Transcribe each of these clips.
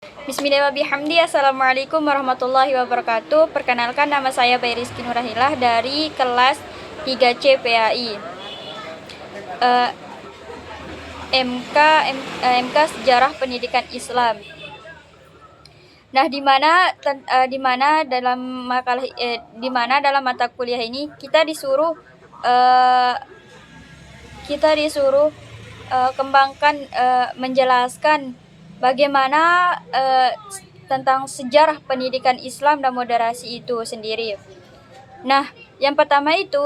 Bismillahirrahmanirrahim. Assalamualaikum warahmatullahi wabarakatuh. Perkenalkan, nama saya Bayi Rizky Nurahilah dari kelas 3C PAI. MK Sejarah Pendidikan Islam. Nah, di mana dalam mata kuliah ini kita disuruh menjelaskan bagaimana tentang sejarah pendidikan Islam dan moderasi itu sendiri. Nah, yang pertama itu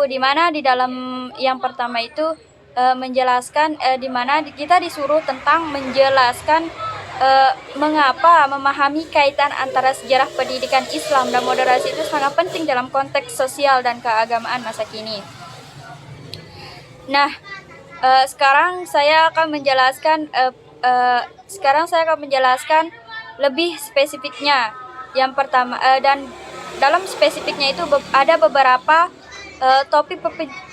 menjelaskan di mana kita disuruh tentang menjelaskan mengapa memahami kaitan antara sejarah pendidikan Islam dan moderasi itu sangat penting dalam konteks sosial dan keagamaan masa kini. Nah, sekarang saya akan menjelaskan lebih spesifiknya. Yang pertama, dan dalam spesifiknya itu ada beberapa topik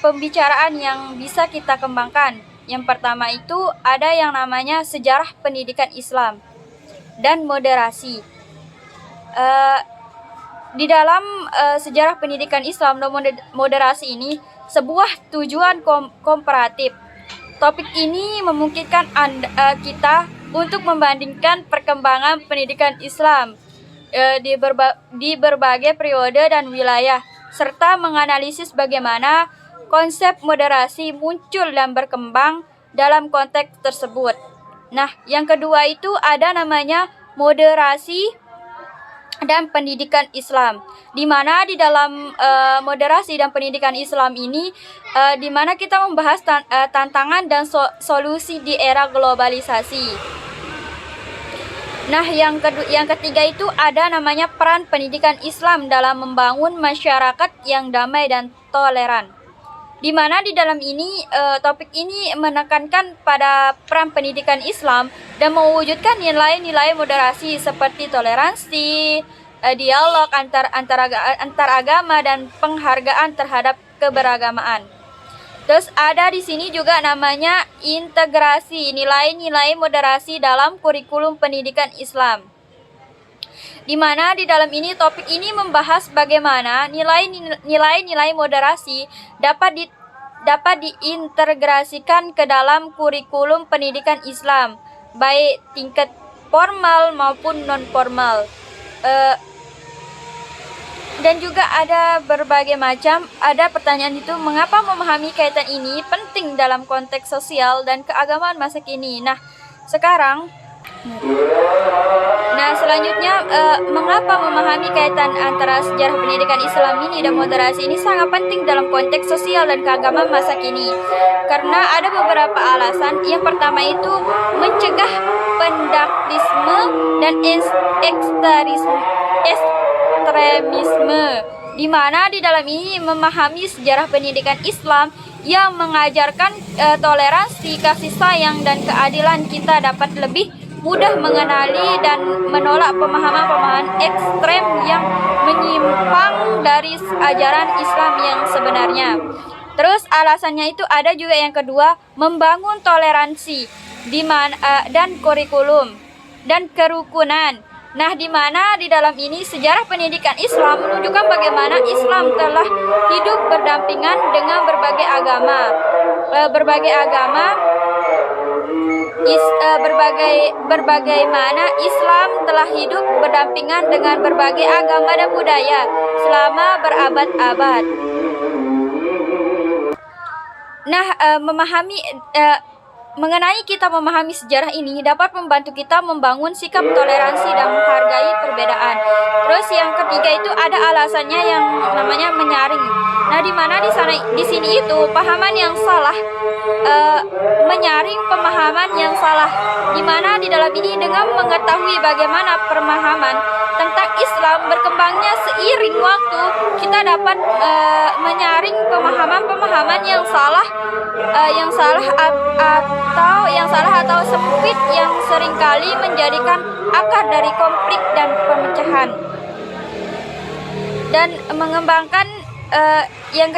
pembicaraan yang bisa kita kembangkan. Yang pertama itu ada yang namanya sejarah pendidikan Islam dan moderasi. Di dalam sejarah pendidikan Islam dan moderasi ini sebuah tujuan komparatif. Topik ini memungkinkan kita untuk membandingkan perkembangan pendidikan Islam di berbagai periode dan wilayah, serta menganalisis bagaimana konsep moderasi muncul dan berkembang dalam konteks tersebut. Nah, yang kedua itu ada namanya moderasi dan pendidikan Islam, di mana di dalam moderasi dan pendidikan Islam ini di mana kita membahas tantangan dan solusi di era globalisasi. Nah, yang ketiga itu ada namanya peran pendidikan Islam dalam membangun masyarakat yang damai dan toleran, di mana di dalam ini topik ini menekankan pada peran pendidikan Islam dan mewujudkan nilai-nilai moderasi seperti toleransi, dialog antar agama dan penghargaan terhadap keberagamaan. Terus ada di sini juga namanya integrasi nilai-nilai moderasi dalam kurikulum pendidikan Islam, di mana di dalam ini topik ini membahas bagaimana nilai-nilai moderasi dapat diintegrasikan ke dalam kurikulum pendidikan Islam, baik tingkat formal maupun non-formal. Dan juga ada berbagai macam, ada pertanyaan itu, mengapa memahami kaitan ini penting dalam konteks sosial dan keagamaan masa kini. Nah, selanjutnya mengapa memahami kaitan antara sejarah pendidikan Islam ini dan moderasi ini sangat penting dalam konteks sosial dan keagamaan masa kini. Karena ada beberapa alasan. Yang pertama itu mencegah pendaktisme dan ekstremisme, di mana di dalam ini memahami sejarah pendidikan Islam yang mengajarkan toleransi, kasih sayang, dan keadilan, kita dapat lebih mudah mengenali dan menolak pemahaman-pemahaman ekstrem yang menyimpang dari ajaran Islam yang sebenarnya. Terus alasannya itu ada juga yang kedua, membangun toleransi dan kurikulum dan kerukunan. Nah, di mana di dalam ini sejarah pendidikan Islam menunjukkan bagaimana Islam telah hidup berdampingan dengan bagaimana Islam telah hidup berdampingan dengan berbagai agama dan budaya selama berabad-abad. Nah, mengenai kita memahami sejarah ini dapat membantu kita membangun sikap toleransi dan menghargai perbedaan. Terus yang ketiga itu ada alasannya yang namanya menyaring. Nah, di mana di sini itu pahaman yang salah, menyaring pemahaman yang salah, di mana di dalam ini dengan mengetahui bagaimana pemahaman tentang Islam berkembangnya seiring waktu, kita dapat menyaring pemahaman yang salah atau sempit yang seringkali menjadikan akar dari konflik dan pemecahan. Dan mengembangkan yang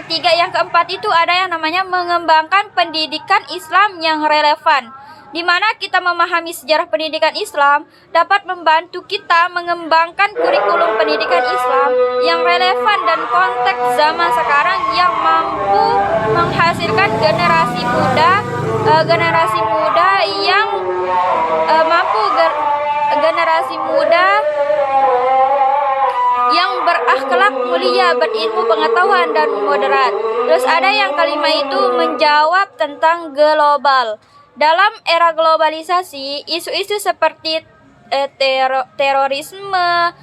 keempat itu ada yang namanya mengembangkan pendidikan Islam yang relevan. di mana kita memahami sejarah pendidikan Islam dapat membantu kita mengembangkan kurikulum pendidikan Islam yang relevan dan konteks zaman sekarang yang mampu menghasilkan generasi muda yang generasi muda yang berakhlak mulia, berilmu pengetahuan dan moderat. Terus ada yang kalimat itu menjawab tentang global. Dalam era globalisasi, isu-isu seperti terorisme,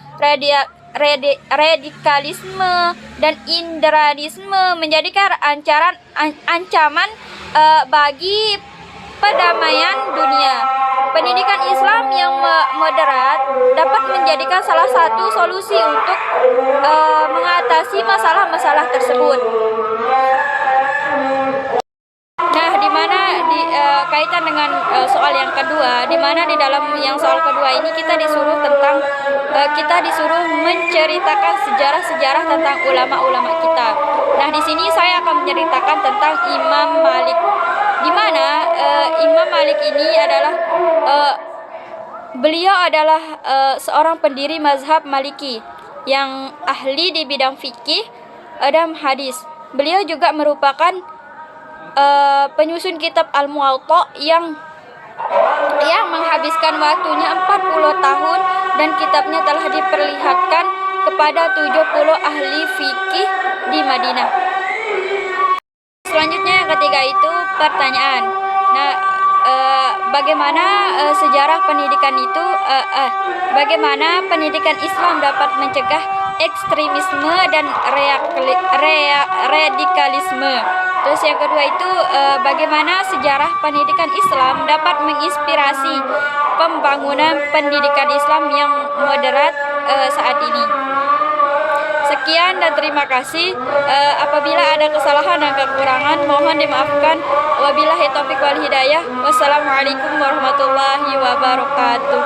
radikalisme, dan indranisme menjadikan ancaman bagi perdamaian dunia. Pendidikan Islam yang moderat dapat menjadikan salah satu solusi untuk mengatasi masalah-masalah tersebut. Nah, di mana kaitan dengan soal yang kedua, di mana di dalam yang soal kedua ini kita disuruh menceritakan sejarah-sejarah tentang ulama-ulama kita. Nah, di sini saya akan menceritakan tentang Imam Malik, di mana Imam Malik ini adalah beliau adalah seorang pendiri mazhab Maliki yang ahli di bidang fikih dan hadis. Beliau juga merupakan penyusun kitab Al-Muwatta yang menghabiskan waktunya 40 tahun dan kitabnya telah diperlihatkan kepada 70 ahli fikih di Madinah. Selanjutnya yang ketiga itu pertanyaan. Nah, bagaimana sejarah pendidikan itu bagaimana pendidikan Islam dapat mencegah ekstremisme dan radikalisme. Terus yang kedua itu bagaimana sejarah pendidikan Islam dapat menginspirasi pembangunan pendidikan Islam yang moderat saat ini. Sekian dan terima kasih. Apabila ada kesalahan dan kekurangan mohon dimaafkan. Wabillahi taufiq wal hidayah. Wassalamualaikum warahmatullahi wabarakatuh.